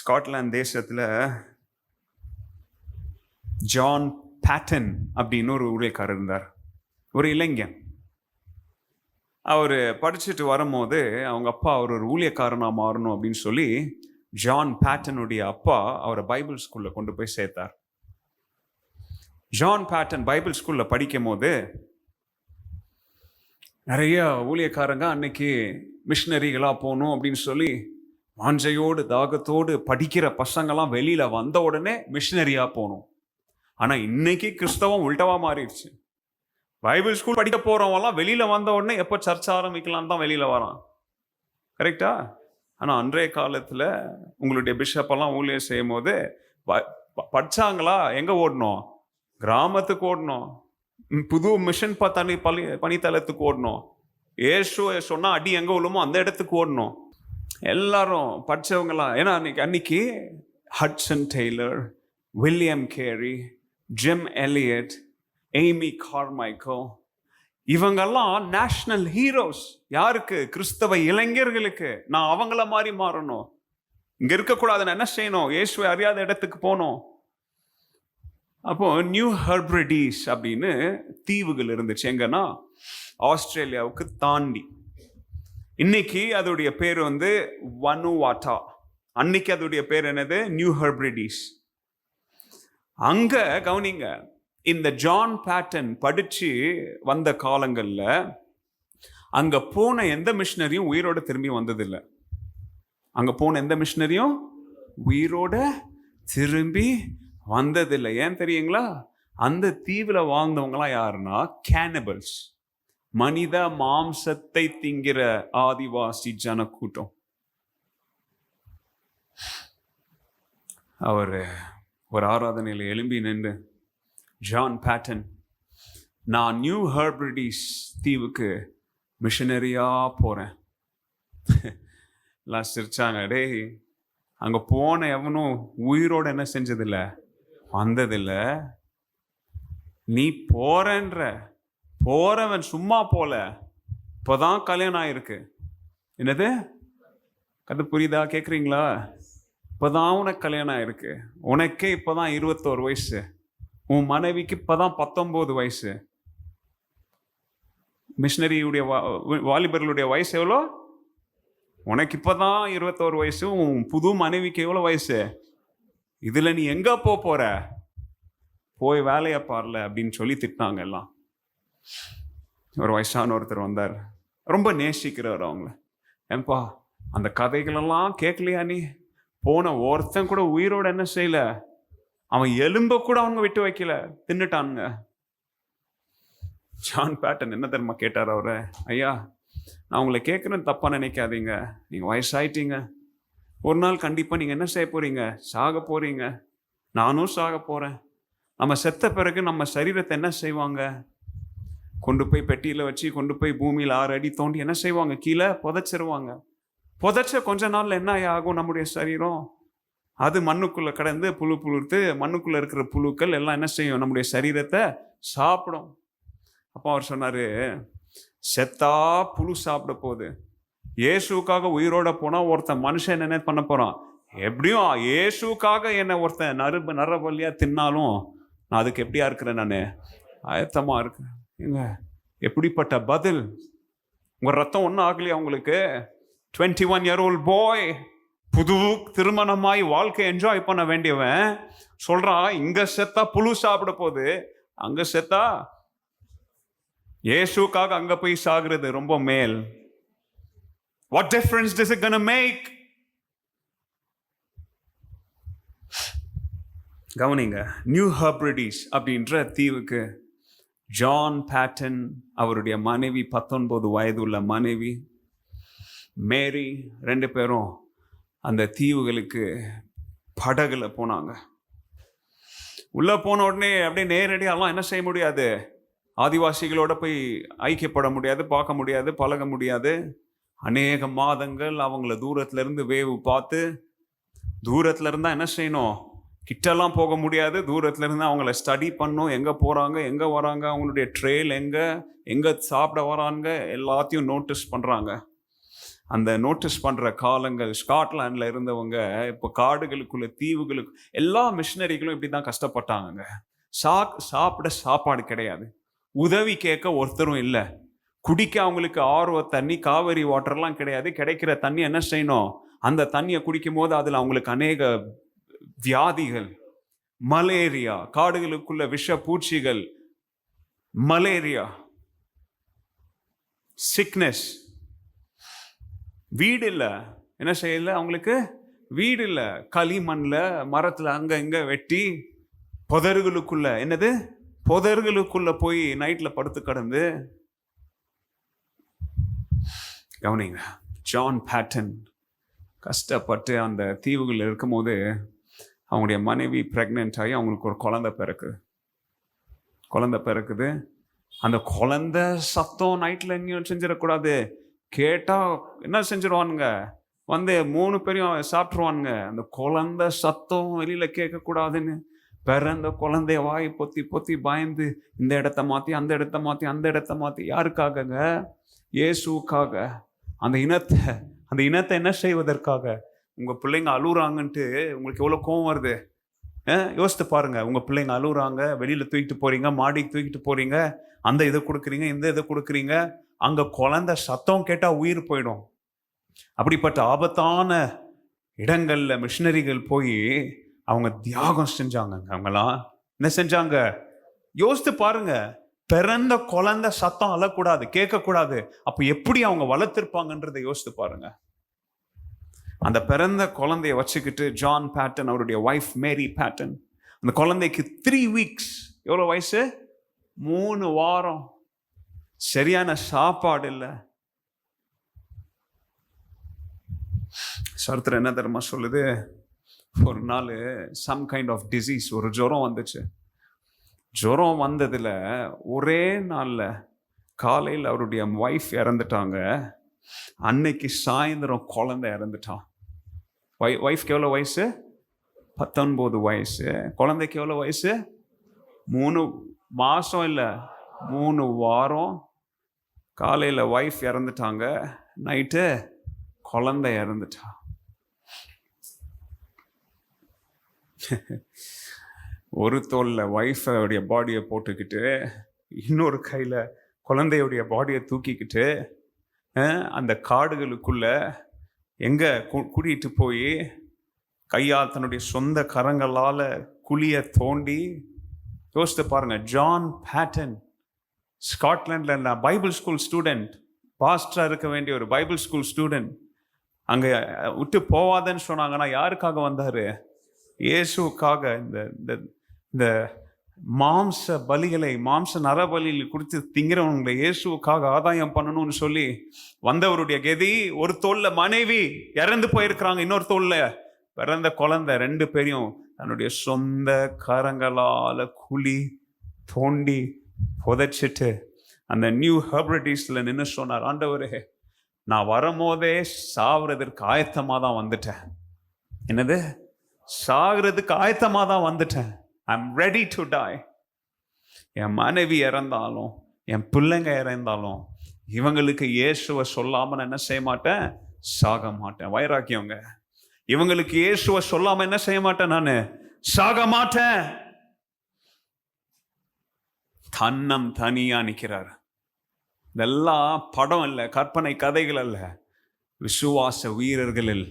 Scotland தேசத்தில் John pattern அப்படின்னு ஒரு ஊழியக்காரர் இருந்தார். ஒரு இளைஞன். அவர் படிச்சுட்டு வரும்போது அவங்க அப்பா அவர் ஒரு ஊழியக்காரனாக மாறணும் அப்படின்னு சொல்லி ஜான் பேட்டனுடைய அப்பா அவரை பைபிள் ஸ்கூலில் கொண்டு போய் சேர்த்தார். ஜான் பேட்டன் பைபிள் ஸ்கூலில் படிக்கும் போது நிறைய ஊழியக்காரங்க அன்னைக்கு மிஷினரிகளாக போகணும் அப்படின்னு சொல்லி வாஞ்சையோடு தாகத்தோடு படிக்கிற பசங்கள்லாம் வெளியில் வந்த உடனே மிஷினரியாக போகணும். ஆனால் இன்னைக்கு கிறிஸ்தவம் உள்டவா மாறிடுச்சு. பைபிள் ஸ்கூல் படிக்க போகிறவங்கலாம் வெளியில் வந்த உடனே எப்போ சர்ச்சை ஆரம்பிக்கலான்னு தான் வெளியில் வரான். கரெக்டா? ஆனால் அன்றைய காலத்தில் உங்களுடைய பிஷப்பெல்லாம் ஊழியர் செய்யும் போது படித்தாங்களா? எங்கே ஓடணும்? கிராமத்துக்கு ஓடணும். புது மிஷன் பணித்தளத்துக்கு ஓடணும். ஏசு சொன்னால் அடி எங்கே விழுமோ அந்த இடத்துக்கு ஓடணும். எல்லாரும் படித்தவங்களாம். ஏன்னா அன்னைக்கு Hudson Taylor, William Carey, Jim Elliot, Amy Carmichael, இவங்கெல்லாம் நேஷனல் ஹீரோஸ். யாருக்கு? கிறிஸ்தவ இளைஞர்களுக்கு. நான் அவங்கள மாதிரி மாறணும், இங்க இருக்கக்கூடாது, நான் என்ன செய்யணும்? இயேசுவை அறியாத இடத்துக்கு போகணும். அப்போ நியூ ஹெர்பிரிடிஸ் அப்படின்னு தீவுகள் இருந்துச்சு. எங்கன்னா ஆஸ்திரேலியாவுக்கு தாண்டி. இன்னைக்கு அதோடைய பேர் வனுவாட்டா. அன்னைக்கு அதோடைய பேர் என்னது? நியூ ஹெர்பிரிடிஸ். அங்க கவனிங்க, இந்த ஜான் பேட்டன் படிச்சு வந்த காலங்கள்ல அங்க போன எந்த மிஷினரியும் உயிரோட திரும்பி வந்ததில்லை. அங்க போன எந்த மிஷினரியும் உயிரோட திரும்பி வந்ததில்லை. ஏன் தெரியுங்களா? அந்த தீவுல வாழ்ந்தவங்களாம் யாருன்னா கேனிபல்ஸ், மனித மாம்சத்தை திங்கிற ஆதிவாசி ஜனக்கூட்டம். அவர் ஒரு ஆராதனையில் எழும்பி நின்று, ஜான் பேட்டன், நான் நியூ ஹெர்பிரிடிஸ் தீவுக்கு மிஷனரியா போறேன். எல்லாம் சிரிச்சாங்க. டேய், அங்க போன எவனும் உயிரோட என்ன செஞ்சதில்லை, வந்ததில்லை. நீ போறவன் சும்மா போல. இப்போதான் கல்யாணம் ஆயிருக்கு. என்னது கதை புரியுதா? கேட்குறீங்களா? இப்போதான் உனக்கு கல்யாணம் ஆயிருக்கு. உனக்கே இப்போதான் 21 வயசு. உன் மனைவிக்கு இப்போதான் 19 வயசு. மிஷினரியுடைய வாலிபர்களுடைய வயசு எவ்வளோ? உனக்கு இப்போதான் 21 வயசு. உன் புது மனைவிக்கு எவ்வளோ வயசு? இதில் நீ எங்கே போற? போய் வேலையை பாரல அப்படின்னு சொல்லி திட்டினாங்க எல்லாம். ஒரு வயசான ஒருத்தர் வந்தார். ரொம்ப நேசிக்கிறவர் அவங்கள. ஏன்பா, அந்த கதைகளெல்லாம் கேட்கலையா? நீ போன ஒருத்தன் கூட உயிரோட என்ன செய்யல, அவன் எலும்ப கூட அவங்க விட்டு வைக்கல, தின்னுட்டானுங்க. ஜான் பேட்டன் என்ன தெரியுமா கேட்டார் அவரை? ஐயா, நான் உங்களை கேட்குறேன்னு தப்பா நினைக்காதீங்க. நீங்க வயசாயிட்டீங்க. ஒரு நாள் கண்டிப்பா நீங்க என்ன செய்ய போறீங்க? சாக போறீங்க. நானும் சாக போறேன். நம்ம செத்த பிறகு நம்ம சரீரத்தை என்ன செய்வாங்க? கொண்டு போய் பெட்டியில வச்சு கொண்டு போய் பூமியில் 6 அடி தோண்டி என்ன செய்வாங்க? கீழே புதைச்சிருவாங்க. புதைச்ச கொஞ்ச நாள்ல என்ன ஆகும்? நம்முடைய சரீரம் அது மண்ணுக்குள்ள கடந்து புழுத்து மண்ணுக்குள்ள இருக்கிற புழுக்கள் எல்லாம் என்ன செய்யும்? நம்முடைய சரீரத்தை சாப்பிடும். அப்போ அவர் சொன்னாரு, செத்தா புழு சாப்பிட போகுது. இயேசுக்காக உயிரோட போனா ஒருத்தன் மனுஷன் என்ன பண்ண போறான்? எப்படியும் இயேசுக்காக என்ன ஒருத்தன் நரபலியா தின்னாலும் நான் அதுக்கு எப்படியா இருக்கிறேன்? நான் ஆயத்தமா இருக்கேன். ஏங்க, எப்படிப்பட்ட பதில்! உங்க ரத்தம் ஒன்றும் ஆகலையா உங்களுக்கு? 21-year-old பாய், புது திருமணமாய் வாழ்க்கை என்ஜாய் பண்ண வேண்டியவன் சொல்றான், இங்க செத்தா புழு சாப்பிட போகுது, அங்க செத்தா இயேசுக்காக அங்க போய் சாகுறது ரொம்ப மேல். What difference does it gonna make? கவனிங்க, நியூ ஹெர்பிரிடிஸ் அப்படின்ற தீவுக்கு ஜான் பேட்டன், அவருடைய மனைவி 19 வயது உள்ள மனைவி மேரி, 2 பேரும் அந்த தீவுகளுக்கு படகுல போனாங்க. உள்ள போன உடனே அப்படியே நேரடியாலாம் என்ன செய்ய முடியாது? ஆதிவாசிகளோட போய் ஐக்கியப்பட முடியாது, பார்க்க முடியாது, பழக முடியாது. அநேக மாதங்கள் அவங்கள தூரத்துல இருந்து வேவு பார்த்து, தூரத்துல இருந்தா என்ன செய்யணும்? கிட்டெல்லாம் போக முடியாது. தூரத்துல இருந்து அவங்கள ஸ்டடி பண்ணும், எங்க போறாங்க, எங்க வராங்க, அவங்களுடைய ட்ரெயில் எங்க சாப்பிட வராங்க, எல்லாத்தையும் நோட்டீஸ் பண்றாங்க. அந்த நோட்டீஸ் பண்ற காலங்கள். ஸ்காட்லாண்டில் இருந்தவங்க இப்போ காடுகளுக்குள்ள தீவுகளுக்கு எல்லா மிஷினரிகளும் இப்படி தான் கஷ்டப்பட்டாங்க. சாப்பிட சாப்பாடு கிடையாது, உதவி கேட்க ஒருத்தரும் இல்லை, குடிக்க அவங்களுக்கு ஆர்வ தண்ணி காவேரி வாட்டர்லாம் கிடையாது. கிடைக்கிற தண்ணி என்ன செய்யணும், அந்த தண்ணியை குடிக்கும் போது அதில் அவங்களுக்கு அநேக வியாதிகள், மலேரியா, காடுகளுக்குள்ள விஷ பூச்சிகள், மலேரியா, சிக்னஸ். வீடு இல்லை, என்ன செய்யல அவங்களுக்கு, வீடு இல்லை, களிமண்ணில் மரத்தில் அங்கே இங்கே வெட்டி புதர்களுக்குள்ள, என்னது புதர்களுக்குள்ள போய் நைட்டில் படுத்து கிடந்து. கவனிங்க, ஜான் பேட்டன் கஷ்டப்பட்டு அந்த தீவுகளில் இருக்கும்போது அவங்களுடைய மனைவி ப்ரெக்னென்ட் ஆகி அவங்களுக்கு ஒரு குழந்தை பிறக்குது. அந்த குழந்தை சத்தம் நைட்டில் எங்கேயும் செஞ்சிடக்கூடாது. கேட்டால் என்ன செஞ்சிருவானுங்க, வந்து 3 பேரையும் சாப்பிட்ருவானுங்க. அந்த குழந்தை சத்தம் வெளியில் கேட்கக்கூடாதுன்னு பிறந்த குழந்தைய வாய் பொத்தி பொத்தி பயந்து இந்த இடத்த மாற்றி அந்த இடத்த மாற்றி யாருக்காகங்க, இயேசுக்காக. அந்த இனத்தை என்ன செய்வதற்காக? உங்கள் பிள்ளைங்க அழுகுறாங்கன்ட்டு உங்களுக்கு எவ்வளோ கோவம் வருது. யோசித்து பாருங்க, உங்கள் பிள்ளைங்க அழுகுறாங்க, வெளியில் தூக்கிட்டு போகிறீங்க, மாடிக்கு தூக்கிட்டு போகிறீங்க, அந்த இதை கொடுக்குறீங்க, இந்த இதை கொடுக்குறீங்க, அங்கே குழந்தை சத்தம் கேட்டால் உயிர் போயிடும். அப்படிப்பட்ட ஆபத்தான இடங்களில் மிஷினரிகள் போய் அவங்க தியாகம் செஞ்சாங்க. அவங்களாம் என்ன செஞ்சாங்க யோசித்து பாருங்க. பிறந்த குழந்தை சத்தம் அழக்கூடாது, கேட்கக்கூடாது. அப்போ எப்படி அவங்க வளர்த்திருப்பாங்கன்றதை யோசித்து பாருங்க. அந்த பிறந்த குழந்தைய வச்சுக்கிட்டு ஜான் பேட்டன், அவருடைய ஒய்ஃப் மேரி பேட்டன், அந்த குழந்தைக்கு 3 வீக்ஸ், எவ்வளோ வயசு, 3 வாரம், சரியான சாப்பாடு இல்லை. சரித்திரம் என்ன தெரியுமா சொல்லுது, ஒரு நாள் சம் கைண்ட் ஆஃப் டிசீஸ், ஒரு ஜுரம் வந்துச்சு. ஜுரம் வந்ததில் ஒரே நாளில் காலையில் அவருடைய ஒய்ஃப் இறந்துட்டாங்க. அன்னைக்கு சாயந்தரம் குழந்தை இறந்துட்டான். ஒய்ஃப்க்கு எவ்வளோ வயசு, 19 வயசு. குழந்தைக்கு எவ்வளோ வயசு, 3 மாதம் இல்லை 3 வாரம். காலையில் ஒய்ஃப் இறந்துட்டாங்க, நைட்டு குழந்தை இறந்துட்டா. ஒரு தோளில் ஒய்ஃபோடைய பாடியை போட்டுக்கிட்டு இன்னொரு கையில் குழந்தையுடைய பாடியை தூக்கிக்கிட்டு அந்த காடுகளுக்குள்ள எங்கே கூட்டிகிட்டு போய் கையால் தன்னுடைய சொந்த கரங்களால் குழியை தோண்டி. யோசித்து பாருங்க, ஜான் பேட்டன் ஸ்காட்லாண்டில் நான் பைபிள் ஸ்கூல் ஸ்டூடெண்ட், பாஸ்டராக இருக்க வேண்டிய ஒரு பைபிள் ஸ்கூல் ஸ்டூடெண்ட், அங்கே விட்டு போவாதன்னு சொன்னாங்கன்னா யாருக்காக வந்தார், இயேசுக்காக. இந்த மாம்ச பலிகளை, மாம்ச நரபலியில் கொடுத்து திங்கிறவங்களை இயேசுக்காக ஆதாயம் பண்ணணும்னு சொல்லி வந்தவருடைய கதி. ஒரு தோல்ல மனைவி இறந்து போயிருக்கிறாங்க, இன்னொரு தோல்ல பிறந்த குழந்தை. 2 பேரையும் தன்னுடைய சொந்த கரங்களால் குழி தோண்டி புதைச்சிட்டு அந்த நியூ ஹெப்ரடிஸ்ல நின்று சொன்னார், ஆண்டவரே, நான் வரும்போதே சாகிறதுக்கு ஆயத்தமாக தான் வந்துட்டேன். என்னது, சாகிறதுக்கு ஆயத்தமாக தான் வந்துட்டேன். I'm ready to die. என் மனைவி இறந்தாலும், என் பிள்ளைங்க இறந்தாலும், இவங்களுக்கு இயேசுவை சொல்லாம நான் என்ன செய்ய மாட்டேன், சாக மாட்டேன். வைராக்கியவங்க, இவங்களுக்கு இயேசுவை சொல்லாம என்ன செய்ய மாட்டேன், நான் சாக மாட்டேன். தன்னம் தனியா நிற்கிறார். இதெல்லாம் படம் இல்லை, கற்பனை கதைகள் அல்ல, விசுவாச வீரர்களில்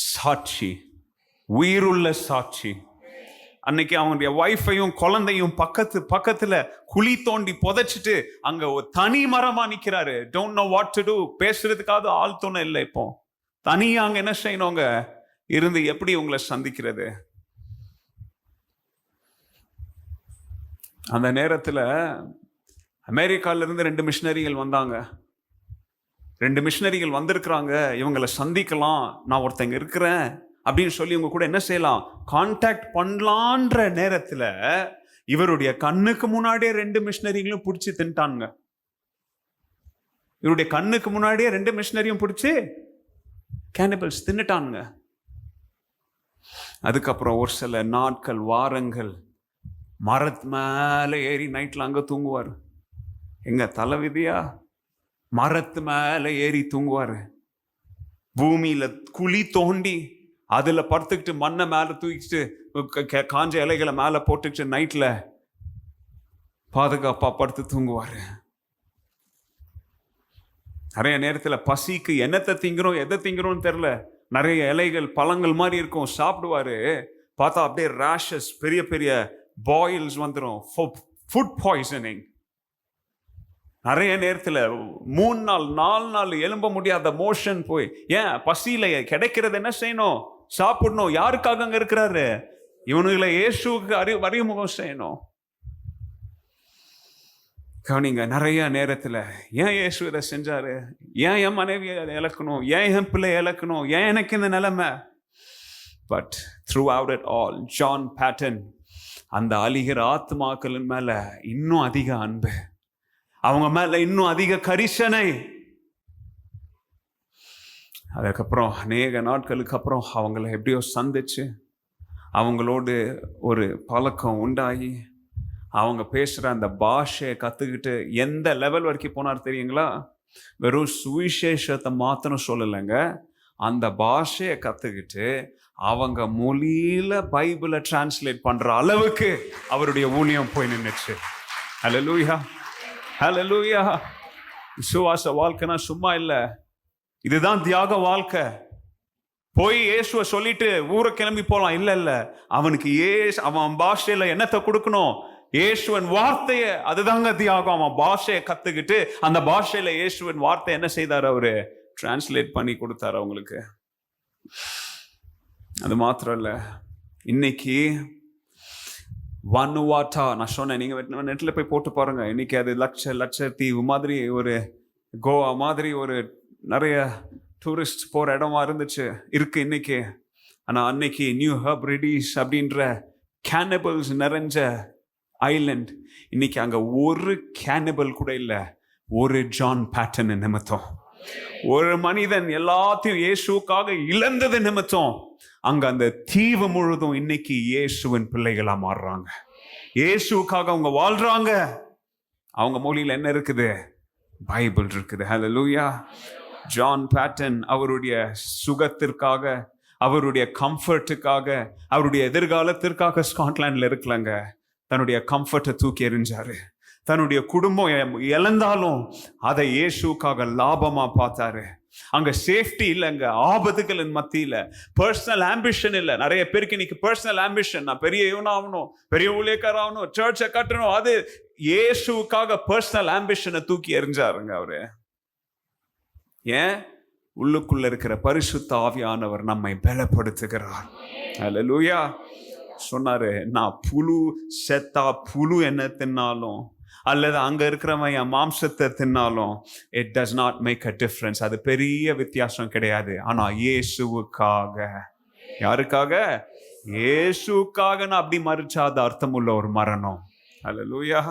சாட்சி, உயிருள்ள சாட்சி. அன்னைக்கு அவனுடைய ஒய்ஃபையும் குழந்தையும் பக்கத்துல குழி தோண்டி புதைச்சிட்டு அங்க ஒரு தனி மரமா நிக்கிறாரு. Don't know what to do. பேசுறதுக்காவது ஆள் துணை இல்லை. இப்போ தனியா அங்க என்ன செய்யணுங்க இருந்து எப்படி உங்களை சந்திக்கிறது? அந்த நேரத்துல அமெரிக்கால இருந்து 2 மிஷினரிகள் வந்தாங்க. 2 மிஷினரிகள் வந்திருக்கிறாங்க, இவங்களை சந்திக்கலாம், நான் ஒருத்தங்க இருக்கிறேன் அப்படின்னு சொல்லி இவங்க கூட என்ன செய்யலாம், கான்டாக்ட் பண்ணலான்ற நேரத்தில் இவருடைய கண்ணுக்கு முன்னாடியே 2 மிஷினரிகளும் பிடிச்சி தின்ட்டானுங்க. இவருடைய கண்ணுக்கு முன்னாடியே 2 மிஷினரியும் பிடிச்சி கேனிபல்ஸ் தின்னுட்டானுங்க. அதுக்கப்புறம் ஒரு சில நாட்கள், வாரங்கள் மரத்து மேலே ஏறி நைட்டில் அங்கே தூங்குவார். எங்க தலைவிதியா, மரத்து மேலே ஏறி தூங்குவார். பூமியில குழி தோண்டி அதுல படுத்துக்கிட்டு மண்ணை மேல தூக்கிட்டு காஞ்ச இலைகளை மேல போட்டுக்கிட்டு நைட்ல பாதுகாப்பா படுத்து தூங்குவாரு. நிறைய நேரத்துல பசிக்கு என்னத்தை திங்கிறோம் எதை திங்கிறோம்னு தெரியல, நிறைய இலைகள் பழங்கள் மாதிரி இருக்கும், சாப்பிடுவாரு. பார்த்தா அப்படியே ரேஷஸ், பெரிய பெரிய பாயில்ஸ் வந்துடும், ஃபுட் பாய்சனிங். நிறைய நேரத்துல 3 நாள் 4 நாள் எழும்ப முடியாத மோஷன் போய். ஏன்? பசியில கிடைக்கிறது என்ன செய்யணும்? சாப்பிடணும். யாருக்காக அங்க இருக்கிறாரு? இவனுங்களை இயேசுக்கு அறிமுகம் செய்யணும். கவனிங்க, நிறைய நேரத்துல ஏன் இயேசு இதை செஞ்சாரு? ஏன் என் மனைவியை இழக்கணும்? ஏன் என் பிள்ளை இழக்கணும்? ஏன் எனக்கு இந்த நிலைமை? But throughout it all, John Paton அந்த அழிகிற ஆத்மாக்களின் மேல இன்னும் அதிக அன்பு, அவங்க மேல இன்னும் அதிக கரிசனை. அதுக்கப்புறம் அநேக நாட்களுக்கு அப்புறம் அவங்கள எப்படியோ சந்திச்சு அவங்களோடு ஒரு பழக்கம் உண்டாகி அவங்க பேசுகிற அந்த பாஷையை கற்றுக்கிட்டு எந்த லெவல் வரைக்கும் போனார் தெரியுங்களா? வெறும் சுவிசேஷத்தை மாத்திரம் சொல்லலைங்க, அந்த பாஷையை கற்றுக்கிட்டு அவங்க மொழியில பைபிளை டிரான்ஸ்லேட் பண்ற அளவுக்கு அவருடைய ஊழியம் போய் நின்றுச்சு. ஹல்லேலூயா, ஹல்லேலூயா. விசுவாச வாழ்க்கைனா சும்மா இல்லை, இதுதான் தியாக வாழ்க்கை. போய் இயேசுவை சொல்லிட்டு ஊரை கிளம்பி போலாம் இல்ல இல்ல, அவனுக்கு அவன் பாஷையில என்னத்தை கொடுக்கணும்? இயேசுவின் வார்த்தையை. அதுதாங்க தியாகம். அவன் பாஷையை கத்துக்கிட்டு அந்த பாஷையில இயேசுவின் வார்த்தை என்ன செய்தார்? அவரு டிரான்ஸ்லேட் பண்ணி கொடுத்தாரு அவங்களுக்கு. அது மாத்திரம் இல்ல, இன்னைக்கு வனுவாட்டா நான் சொன்னேன், நீங்க நெட்ல போய் போட்டு பாருங்க. இன்னைக்கு அது லட்சத்தீவு மாதிரி, ஒரு கோவா மாதிரி ஒரு நிறைய டூரிஸ்ட் போற இடமா இருக்கு இன்னைக்கு. ஆனா அன்னைக்கு நியூ ஹெப்ரிடிஸ் அப்படின்ற கேனிபல்ஸ் நிறைஞ்ச ஐலண்ட். இன்னைக்கு அங்க ஒரு கேனிபல் கூட இல்லை, ஒரு ஜான் பேட்டன் நிமித்தம், ஒரு மனிதன் எல்லாத்தையும் இயேசுக்காக இழந்தது நிமித்தம் அங்க அந்த தீவு முழுதும் இன்னைக்கு இயேசுவின் பிள்ளைகளா மாறுறாங்க. இயேசுக்காக அவங்க வாழ்றாங்க. அவங்க மொழியில என்ன இருக்குது? பைபிள் இருக்குது. ஹல்லேலூயா. ஜான் பேட்டன் அவருடைய சுகத்திற்காக, அவருடைய கம்ஃபர்ட்டுக்காக, அவருடைய எதிர்காலத்திற்காக ஸ்காட்லாண்டில் இருக்கலங்க. தன்னுடைய கம்ஃபர்ட்டை தூக்கி எறிஞ்சாரு. தன்னுடைய குடும்பம் இழந்தாலும் அதை இயேசுக்காக லாபமா பார்த்தாரு. அங்க சேஃப்டி இல்லைங்க, ஆபத்துகளின் மத்தியில. பர்சனல் ஆம்பிஷன் இல்லை. நிறைய பேருக்கு இன்னைக்கு பர்சனல் ஆம்பிஷன், நான் பெரிய இவனாகணும், பெரிய ஊழியக்காரர் ஆகணும், சர்ச்சை கட்டணும். அது இயேசுக்காக பர்சனல் ஆம்பிஷனை தூக்கி எறிஞ்சாருங்க அவரு. ஏன்? உள்ளுக்குள்ள இருக்கிற பரிசுத்த ஆவியானவர் நம்மை பலப்படுத்துகிறார். ஹல்லேலூயா. சொன்னாரு, நான் செத்தா புழு என்ன தின்னாலும் அல்லது அங்க இருக்கிறவன் என் மாம்சத்தை தின்னாலும் it does not make a difference. அது பெரிய வித்தியாசம் கிடையாது. ஆனா இயேசுவுக்காக, யாருக்காக? இயேசுக்காக நான் அப்படி மறிச்சா அது அர்த்தமுள்ள ஒரு மரணம். ஹல்லேலூயா.